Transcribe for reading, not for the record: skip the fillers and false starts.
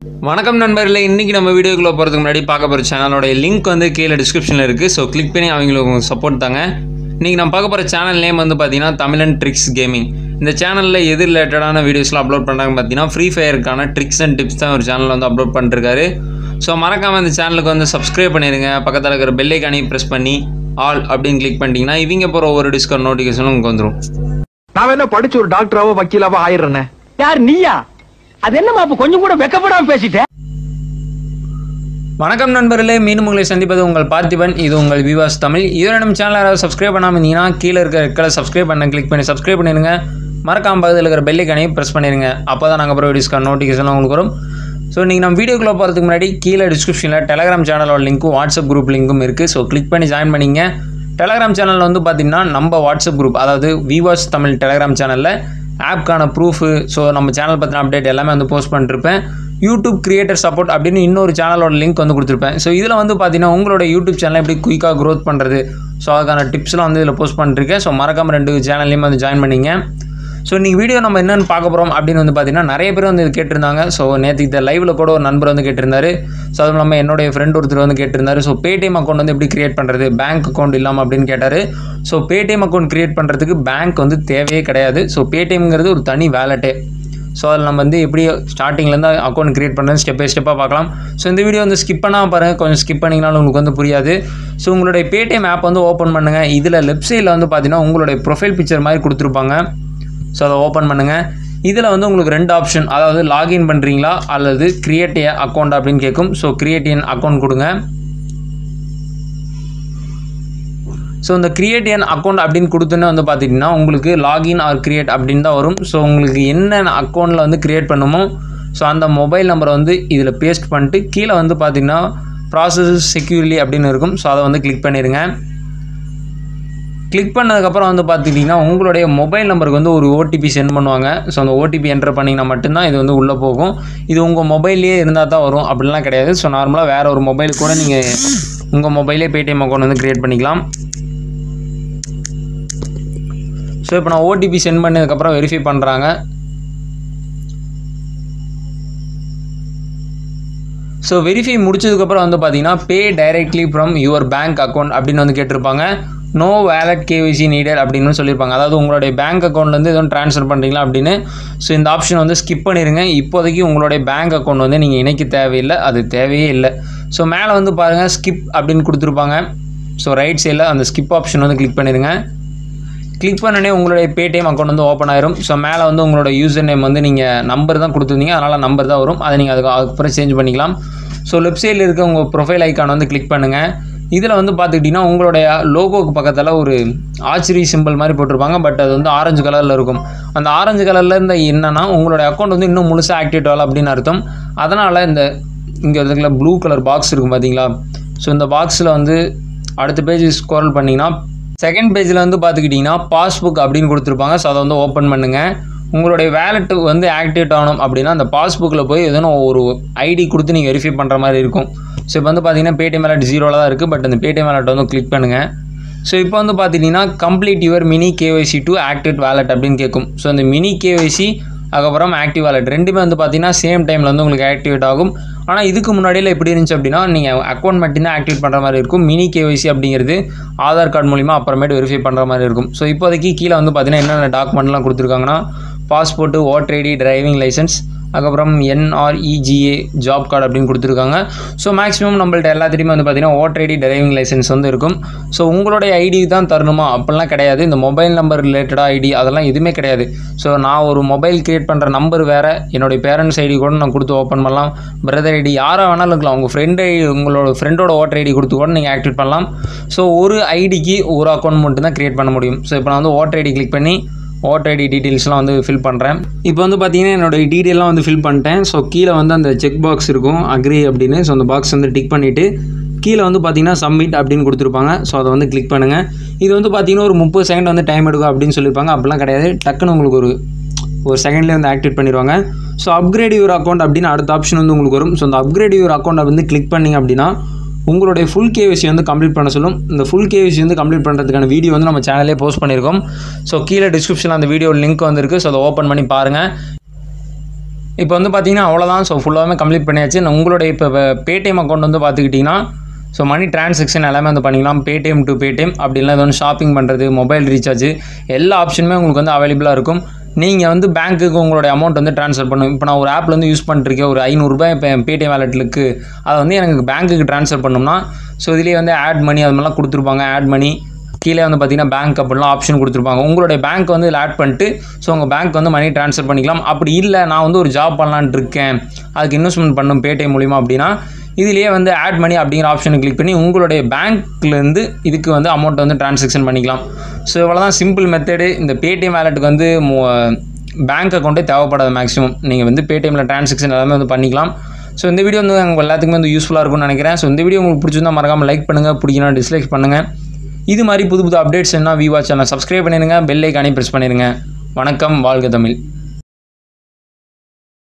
வணக்கம் நண்பர்களே, இன்றைக்கி நம்ம வீடியோக்குள்ளே போகிறதுக்கு முன்னாடி பார்க்க போகிற சேனலோட லிங்க் வந்து கீழே டிஸ்கிரிப்ஷனில் இருக்குது. ஸோ கிளிக் பண்ணி அவங்களுக்கு சப்போர்ட் தாங்க. இன்றைக்கி நம்ம பார்க்க போகிற சேனல் நேம் வந்து பார்த்தீங்கன்னா தமிழன் ட்ரிக்ஸ் கேமிங். இந்த சேனலில் எது ரிலேட்டடான வீடியோஸ்லாம் அப்லோட் பண்ணுறாங்க பார்த்தீங்கன்னா ஃப்ரீ ஃபயருக்கான ட்ரிக்ஸ் அண்ட் டிப்ஸ் தான் ஒரு சேனலில் வந்து அப்லோட் பண்ணிருக்காரு. ஸோ மறக்காமல் இந்த சேனலுக்கு வந்து சப்ஸ்கிரைப் பண்ணிடுங்க. பக்கத்தில் இருக்கிற பெல் ஐகானையும் ப்ரெஸ் பண்ணி ஆல் அப்படின்னு கிளிக் பண்ணிட்டீங்கன்னா இவங்க போகிற ஒவ்வொரு டிஸ்கவுண்ட் நோட்டிஃபிகேஷனும் உங்களுக்கு வந்துடும். நான் என்ன படிச்சு ஒரு டாக்டராவோ வக்கீலாவோ ஆயிடுறேன். யார் நீயா? அது என்னமா அப்ப கொஞ்சம் கூட வெக்கப்படாம பேசிட்டேன். வணக்கம் நண்பர்களே, மீண்டும் உங்களை சந்திப்பது உங்கள் பார்த்திபன். இது உங்கள் விவாஸ் தமிழ். இதுவரை நம்ம சேனல் யாராவது சப்ஸ்கிரைப் பண்ணாமல் இருந்தீங்கன்னா கீழே இருக்கிற சப்ஸ்கிரைப் பண்ண கிளிக் பண்ணி சப்ஸ்கிரைப் பண்ணிடுங்க. மறக்காம பக்கத்தில் இருக்கிற பெல் ஐகானையும் ப்ரெஸ் பண்ணிடுங்க. அப்போ தான் நாங்கள் அப்புறம் வீடியோஸ்க்கான நோட்டிஃபிகேஷன் உங்களுக்கு வரும். ஸோ இன்றைக்கி நம்ம வீடியோக்குள்ளே போகிறதுக்கு முன்னாடி கீழே டிஸ்கிரிப்ஷனில் டெலகிராம் சேனலோட லிங்க்கும் வாட்ஸ்அப் குரூப் லிங்க்கும் இருக்குது. ஸோ கிளிக் பண்ணி ஜாயின் பண்ணிங்க. டெலகிராம் சேனலில் வந்து பார்த்திங்கன்னா நம்ம வாட்ஸ்அப் குரூப், அதாவது விவாஸ் தமிழ் டெலகிராம் சேனலில் ஆப்க்கான ப்ரூஃபு, ஸோ நம்ம சேனல் பற்றின அப்டேட் எல்லாமே வந்து போஸ்ட் பண்ணிருப்பேன். யூடியூப் கிரியேட்டர் சப்போர்ட் அப்படின்னு இன்னொரு சேனலோட லிங்க் வந்து கொடுத்துருப்பேன். ஸோ இதில் வந்து பார்த்தீங்கன்னா உங்களோட யூடியூப் சேனலை எப்படி குயிக்காக க்ரோத் பண்ணுறது, ஸோ அதுக்கான டிப்ஸ்லாம் வந்து இதில் போஸ்ட் பண்ணிருக்கேன். ஸோ மறக்காமல் 2 சேனல்லையும் வந்து ஜாயின் பண்ணிங்க. ஸோ இன்றைக்கி வீடியோ நம்ம என்னென்னு பார்க்க போகிறோம் அப்படின்னு வந்து பார்த்தீங்கன்னா நிறைய பேர் வந்து இது கேட்டிருந்தாங்க. ஸோ நேற்று இந்த லைவில் கூட ஒரு நண்பர் வந்து கேட்டிருந்தாரு. ஸோ அதுவும் இல்லாமல் என்னுடைய ஃப்ரெண்ட் ஒருத்தர் வந்து கேட்டிருந்தாரு. ஸோ Paytm அக்கௌண்ட் வந்து எப்படி கிரியேட் பண்ணுறது, பேங்க் அக்கௌண்ட் இல்லாமல் அப்படின்னு கேட்டார். ஸோ Paytm அக்கௌண்ட் கிரியேட் பண்ணுறதுக்கு பேங்க் வந்து தேவையே கிடையாது. ஸோ Paytmங்கிறது ஒரு தனி வேலெட்டே. ஸோ அதில் நம்ம வந்து எப்படி ஸ்டார்டிங்லேருந்து அக்கௌண்ட் கிரியேட் பண்ணுறது ஸ்டெப் பை ஸ்டெப்பாக பார்க்கலாம். ஸோ இந்த வீடியோ வந்து ஸ்கிப் பண்ணாமல் பாருங்கள், கொஞ்சம் ஸ்கிப் பண்ணிங்கனாலும் உங்களுக்கு வந்து புரியாது. ஸோ உங்களுடைய Paytm ஆப் வந்து ஓப்பன் பண்ணுங்கள். இதில் லெஃப்ட் சைடில் வந்து பார்த்தீங்கன்னா உங்களுடைய ப்ரொஃபைல் பிக்சர் மாதிரி கொடுத்துருப்பாங்க. ஸோ அதை ஓப்பன் பண்ணுங்கள். இதில் வந்து உங்களுக்கு 2 ஆப்ஷன், அதாவது லாகின் பண்ணுறீங்களா அல்லது கிரியேட் ஏ அக்கௌண்ட் அப்படின்னு கேட்கும். ஸோ கிரியேட் ஏன் அக்கௌண்ட் கொடுங்க. ஸோ இந்த கிரியேட் ஏன் அக்கௌண்ட் அப்படின்னு கொடுத்தோன்னே வந்து பார்த்திங்கன்னா உங்களுக்கு லாகின் ஆர் கிரியேட் அப்படின்னு தான் வரும். ஸோ உங்களுக்கு என்னென்ன அக்கௌண்ட்டில் வந்து கிரியேட் பண்ணுமோ ஸோ அந்த மொபைல் நம்பரை வந்து இதில் பேஸ்ட் பண்ணிட்டு கீழே வந்து பார்த்திங்கன்னா ப்ராசஸ் செக்யூர்லி அப்படின்னு இருக்கும். ஸோ அதை வந்து கிளிக் பண்ணிடுங்க. கிளிக் பண்ணதுக்கப்புறம் வந்து பார்த்துக்கிட்டிங்கன்னா உங்களுடைய மொபைல் நம்பருக்கு வந்து ஒரு ஓடிபி சென்ட் பண்ணுவாங்க. ஸோ அந்த ஓடிபி என்டர் பண்ணிங்கன்னா மட்டும்தான் இது வந்து உள்ளே போகும். இது உங்கள் மொபைல்லேயே இருந்தால் தான் வரும் அப்படிலாம் கிடையாது. ஸோ நார்மலாக வேறு ஒரு மொபைலுக்கு கூட நீங்கள் உங்கள் மொபைலே Paytm அக்கௌண்ட் வந்து க்ரியேட் பண்ணிக்கலாம். ஸோ இப்போ நான் ஓடிபி சென்ட் பண்ணதுக்கப்புறம் வெரிஃபை பண்ணுறாங்க. ஸோ வெரிஃபை முடிச்சதுக்கப்புறம் வந்து பார்த்தீங்கன்னா pay directly from your bank account அப்படின்னு வந்து கேட்டிருப்பாங்க. நோ வேலட் கேவிசி நீடட் அப்படின்னு சொல்லியிருப்பாங்க. அதாவது உங்களுடைய பேங்க் அக்கௌண்ட்லேருந்து எதுவும் ட்ரான்ஸ்ஃபர் பண்ணுறீங்களா அப்படின்னு. ஸோ இந்த ஆப்ஷன் வந்து ஸ்கிப் பண்ணிடுங்க. இப்போதைக்கு உங்களுடைய பேங்க் அக்கௌண்ட் வந்து நீங்கள் இணைக்க தேவையில்லை, அது தேவையே இல்லை. ஸோ மேலே வந்து பாருங்கள் ஸ்கிப் அப்படின்னு கொடுத்துருப்பாங்க. ஸோ ரைட் சைடில் அந்த ஸ்கிப் ஆப்ஷன் வந்து கிளிக் பண்ணிடுங்க. கிளிக் பண்ணனே உங்களுடைய Paytm அக்கௌண்ட் வந்து ஓப்பன் ஆயிரும். ஸோ மேலே வந்து உங்களோட யூசர் நேம் வந்து நீங்கள் நம்பர் தான் கொடுத்துருந்தீங்க, அதனால் நம்பர் தான் வரும். அதை நீங்கள் அதுக்கப்புறம் சேஞ்ச் பண்ணிக்கலாம். ஸோ லெஃப்ட் சைடில் இருக்க உங்கள் ப்ரொஃபைல் ஐக்கான் வந்து கிளிக் பண்ணுங்கள். இதில் வந்து பார்த்துக்கிட்டிங்கன்னா உங்களுடைய லோகோக்கு பக்கத்தில் ஒரு ஆச்சரிய சிம்பிள் மாதிரி போட்டிருப்பாங்க. பட் அது வந்து ஆரஞ்சு கலரில் இருக்கும். அந்த ஆரஞ்சு கலரில் இருந்த என்னன்னா உங்களுடைய அக்கௌண்ட் வந்து இன்னும் முழுசாக ஆக்டிவேட் ஆகலை அப்படின்னு அர்த்தம். அதனால் இந்த இங்கே இருக்கிற ப்ளூ கலர் பாக்ஸ் இருக்கும் பார்த்தீங்களா. ஸோ இந்த பாக்ஸில் வந்து அடுத்த பேஜ் ஸ்க்ரோல் பண்ணிங்கன்னா செகண்ட் பேஜில் வந்து பார்த்துக்கிட்டிங்கன்னா பாஸ்புக் அப்படின்னு கொடுத்துருப்பாங்க. ஸோ அதை வந்து ஓப்பன் பண்ணுங்கள். உங்களுடைய வேலெட்டு வந்து ஆக்டிவேட் ஆகணும் அப்படின்னா அந்த பாஸ்புக்கில் போய் எதனா ஒரு ஐடி கொடுத்து நீங்கள் வெரிஃபை பண்ணுற மாதிரி இருக்கும். ஸோ இப்போ வந்து பார்த்தீங்கன்னா Paytm வேலட் 0 தான் இருக்குது. பட் அந்த Paytm வேலட் வந்து கிளிக் பண்ணுங்கள். ஸோ இப்போ வந்து பார்த்திங்கன்னா complete your mini KYC to activate wallet அப்படின்னு கேட்கும். ஸோ இந்த மினி கேஒய்சி அதுக்கப்புறம் ஆக்டிவ் வேலட் ரெண்டுமே வந்து பார்த்திங்கன்னா சேம் டைமில் வந்து உங்களுக்கு ஆக்டிவேட் ஆகும். ஆனால் இதுக்கு முன்னாடியில் எப்படி இருந்துச்சு அப்படின்னா நீங்கள் அக்கௌண்ட் மட்டும்தான் ஆக்டிவேட் பண்ணுற மாதிரி இருக்கும். மினி கேஒய்சி அப்படிங்கிறது ஆதார் கார்டு மூலிமா அப்புறமேட்டு வெரிஃபை பண்ணுற மாதிரி இருக்கும். ஸோ இப்போதைக்கு கீழே வந்து பார்த்திங்கன்னா என்னென்ன டாக்குமெண்ட்லாம் கொடுத்துருக்காங்கன்னா passport, voter ID, driving licence, அதுக்கப்புறம் NREGA ஜாப் கார்டு அப்படின்னு கொடுத்துருக்காங்க. ஸோ மேக்ஸிமம் நம்மள்ட்ட எல்லாத்துலேயுமே வந்து பார்த்திங்கன்னா ஓட்டர் ஐடி, டிரைவிங் லைசன்ஸ் வந்து இருக்கும். ஸோ உங்களுடைய ஐடி தான் தரணுமா அப்படிலாம் கிடையாது. இந்த மொபைல் நம்பர் ரிலேட்டடாக ஐடி அதெல்லாம் எதுவுமே கிடையாது. ஸோ நான் ஒரு மொபைல் க்ரியேட் பண்ணுற நம்பர் வேறு, என்னுடைய பேரண்ட்ஸ் ஐடி கூட நான் கொடுத்து ஓப்பன் பண்ணலாம். பிரதர் ஐடி யாராக வேணாலும் இருக்கலாம். உங்களோட ஃப்ரெண்டோட ஓட்டர் ஐடி கொடுத்து கூட நீங்கள் ஆக்டிவேட் பண்ணலாம். ஸோ ஒரு ஐடிக்கு ஒரு அக்கௌண்ட் மட்டும் தான் க்ரியேட் பண்ண முடியும். ஸோ இப்போ நான் வந்து ஓட்டர் ஐடி கிளிக் பண்ணி ஓட்டர் ஐடி டீட்டெயில்ஸ்லாம் வந்து ஃபில் பண்ணுறேன். இப்போ வந்து பார்த்தீங்கன்னா என்னோடய டீட்டெயிலாம் வந்து ஃபில் பண்ணிட்டேன். ஸோ கீழே வந்து அந்த செக் பாக்ஸ் இருக்கும் அக்ரி அப்படின்னு. ஸோ அந்த பாக்ஸ் வந்து டிக் பண்ணிவிட்டு கீழே வந்து பார்த்தீங்கன்னா சப்மிட் அப்படின்னு கொடுத்துருப்பாங்க. ஸோ அதை வந்து கிளிக் பண்ணுங்கள். இது வந்து பார்த்தீங்கன்னா ஒரு 30 செகண்ட் வந்து டைம் எடுக்கும் அப்படின்னு சொல்லியிருப்பாங்க. அப்படிலாம் கிடையாது, டக்குன்னு உங்களுக்கு ஒரு செகண்ட்லேயே வந்து ஆக்டிவேட் பண்ணிடுவாங்க. ஸோ அப்கிரேட் யுவர் அக்கௌண்ட் அப்படின்னு அடுத்த ஆப்ஷன் வந்து உங்களுக்கு வரும். ஸோ அந்த அப்கிரேட் யுவர் அக்கௌண்ட்டை வந்து கிளிக் பண்ணிங்க அப்படின்னா உங்களுடைய ஃபுல் கேவிசி வந்து கம்ப்ளீட் பண்ண சொல்லும். இந்த ஃபுல் கேவிசி வந்து கம்ப்ளீட் பண்ணுறதுக்கான வீடியோ வந்து நம்ம சேனலே போஸ்ட் பண்ணியிருக்கோம். ஸோ கீழே டிஸ்கிரிப்ஷனில் அந்த வீடியோ லிங்க் வந்துருக்கு. ஸோ அதை ஓப்பன் பண்ணி பாருங்கள். இப்போ வந்து பார்த்தீங்கன்னா அவ்வளோதான். ஸோ ஃபுல்லாகவே கம்ப்ளீட் பண்ணியாச்சு. உங்களுடைய இப்போ பேடிஎம் அக்கௌண்ட் வந்து பார்த்துக்கிட்டிங்கன்னா ஸோ மணி டிரான்சாக்ஷன் எல்லாமே வந்து பண்ணிக்கலாம். பேடிஎம் டு பேடிஎம் அப்படி இல்லை வந்து ஷாப்பிங் பண்ணுறது, மொபைல் ரீசார்ஜ் எல்லா ஆப்ஷனுமே உங்களுக்கு வந்து அவைலபிளாக இருக்கும். நீங்கள் வந்து பேங்க்குக்கு உங்களுடைய அமௌண்ட் வந்து ட்ரான்ஸ்ஃபர் பண்ணணும். இப்போ நான் ஒரு ஆப்பில் வந்து யூஸ் பண்ணிருக்கேன், ஒரு 500 ரூபாய் இப்போ பேடிஎம் வாலெட்டுக்கு அதை வந்து எனக்கு பேங்க்குக்கு ட்ரான்ஸ்ஃபர் பண்ணணும்னா ஸோ இதுலேயே வந்து ஆட் மணி அது மாதிரிலாம் கொடுத்துருப்பாங்க. ஆட் மணி கீழே வந்து பார்த்தீங்கன்னா பேங்க் அப்படிலாம் ஆப்ஷன் கொடுத்துருப்பாங்க. உங்களுடைய பேங்க் வந்து இதில் ஆட் பண்ணிட்டு ஸோ உங்கள் பேங்க் வந்து மணி ட்ரான்ஸ்ஃபர் பண்ணிக்கலாம். அப்படி இல்லை நான் வந்து ஒரு ஜாப் பண்ணலான்னு இருக்கேன், அதுக்கு இன்வெஸ்ட்மெண்ட் பண்ணணும் பேடிஎம் மூலிமா அப்படின்னா இதிலேயே வந்து ஆட் மணி அப்படிங்கிற ஆப்ஷனை கிளிக் பண்ணி உங்களுடைய பேங்க்லேருந்து இதுக்கு வந்து அமௌண்ட் வந்து ட்ரான்சாக்ஷன் பண்ணிக்கலாம். ஸோ இவ்வளோ தான் சிம்பிள் மெத்தடு. இந்த பேடிஎம் வேலெட்டுக்கு வந்து பேங்க் அக்கௌண்ட்டே தேவைப்படாது. மேக்ஸிமம் நீங்கள் வந்து பேடிஎம்மில் ட்ரான்சாக்ஷன் எல்லாமே வந்து பண்ணிக்கலாம். ஸோ இந்த வீடியோ வந்து உங்கள் எல்லாத்துக்குமே வந்து யூஸ்ஃபுல்லாக இருக்கும்னு நினைக்கிறேன். ஸோ இந்த வீடியோ உங்களுக்கு பிடிச்சிருந்தா மறக்காமல் லைக் பண்ணுங்கள், பிடிக்கணும் டிஸ்லைக் பண்ணுங்கள். இது மாதிரி புது புது அப்டேட்ஸ் என்ன Vwatch சேனல் சப்ஸ்கிரைப் பண்ணிடுங்க, பெல் ஐக்கானே ப்ரெஸ் பண்ணிடுங்க. வணக்கம், வாழ்க தமிழ்.